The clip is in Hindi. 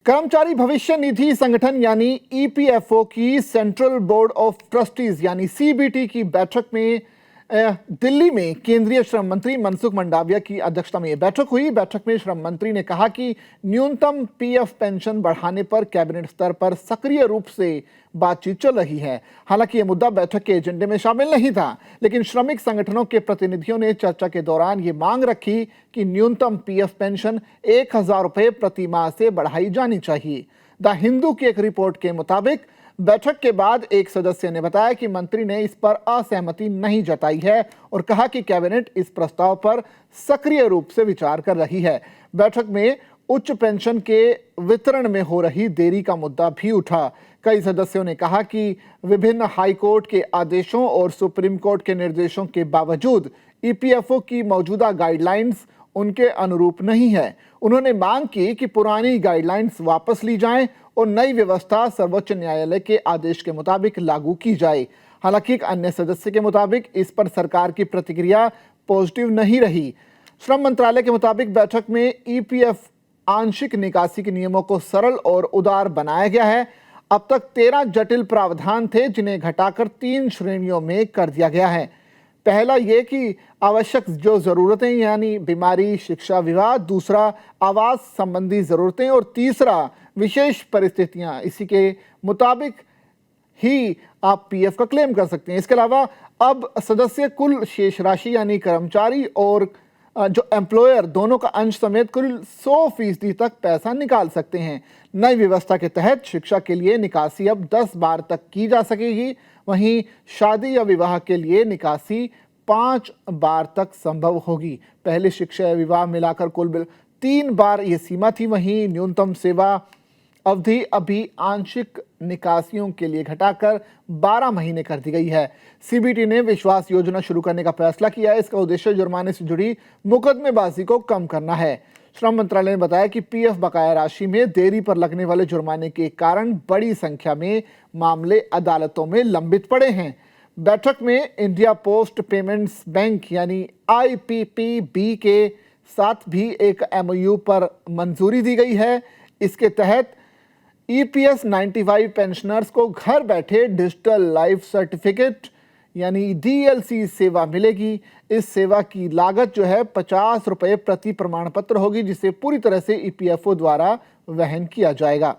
कर्मचारी भविष्य निधि संगठन यानी ईपीएफओ की सेंट्रल बोर्ड ऑफ ट्रस्टीज यानी सीबीटी की बैठक में दिल्ली में केंद्रीय श्रम मंत्री मनसुख मंडाविया की अध्यक्षता में यह बैठक हुई। बैठक में श्रम मंत्री ने कहा कि न्यूनतम पीएफ पेंशन बढ़ाने पर कैबिनेट स्तर पर सक्रिय रूप से बातचीत चल रही है। हालांकि यह मुद्दा बैठक के एजेंडे में शामिल नहीं था, लेकिन श्रमिक संगठनों के प्रतिनिधियों ने चर्चा के दौरान ये मांग रखी कि न्यूनतम पीएफ पेंशन 1,000 रुपये प्रति माह से बढ़ाई जानी चाहिए। द हिंदू की एक रिपोर्ट के मुताबिक बैठक के बाद एक सदस्य ने बताया कि मंत्री ने इस पर असहमति नहीं जताई है और कहा कि कैबिनेट इस प्रस्ताव पर सक्रिय रूप से विचार कर रही है। बैठक में उच्च पेंशन के वितरण में हो रही देरी का मुद्दा भी उठा। कई सदस्यों ने कहा कि विभिन्न हाई कोर्ट के आदेशों और सुप्रीम कोर्ट के निर्देशों के बावजूद ईपीएफओ की मौजूदा गाइडलाइंस उनके अनुरूप नहीं है। उन्होंने मांग की कि पुरानी गाइडलाइंस वापस ली जाएं और नई व्यवस्था सर्वोच्च न्यायालय के आदेश के मुताबिक लागू की जाए। हालांकि एक अन्य सदस्य के मुताबिक इस पर सरकार की प्रतिक्रिया पॉजिटिव नहीं रही। श्रम मंत्रालय के मुताबिक बैठक में ईपीएफ आंशिक निकासी के नियमों को सरल और उदार बनाया गया है। अब तक 13 जटिल प्रावधान थे, जिन्हें घटाकर 3 श्रेणियों में कर दिया गया है। पहला ये कि आवश्यक जो ज़रूरतें यानी बीमारी, शिक्षा, विवाह, दूसरा आवास संबंधी ज़रूरतें और तीसरा विशेष परिस्थितियां। इसी के मुताबिक ही आप पीएफ का क्लेम कर सकते हैं। इसके अलावा अब सदस्य कुल शेष राशि यानी कर्मचारी और जो एम्प्लॉयर दोनों का अंश समेत कुल 100% तक पैसा निकाल सकते हैं। नई व्यवस्था के तहत शिक्षा के लिए निकासी अब 10 बार तक की जा सकेगी। वहीं शादी या विवाह के लिए निकासी 5 बार तक संभव होगी। पहले शिक्षा या विवाह मिलाकर कुल 3 बार ये सीमा थी। वहीं न्यूनतम सेवा अवधि अभी आंशिक निकासियों के लिए घटाकर 12 महीने कर दी गई है। सीबीटी ने विश्वास योजना शुरू करने का फैसला किया है। इसका उद्देश्य जुर्माने से जुड़ी मुकदमेबाजी को कम करना है। श्रम मंत्रालय ने बताया कि पीएफ बकाया राशि में देरी पर लगने वाले जुर्माने के कारण बड़ी संख्या में मामले अदालतों में लंबित पड़े हैं। बैठक में इंडिया पोस्ट पेमेंट्स बैंक यानी आईपीपीबी के साथ भी एक एमओयू पर मंजूरी दी गई है। इसके तहत ईपीएस 95 पेंशनर्स को घर बैठे डिजिटल लाइफ सर्टिफिकेट यानी डीएलसी सेवा मिलेगी। इस सेवा की लागत जो है 50 रुपये प्रति प्रमाण पत्र होगी, जिसे पूरी तरह से ईपीएफओ द्वारा वहन किया जाएगा।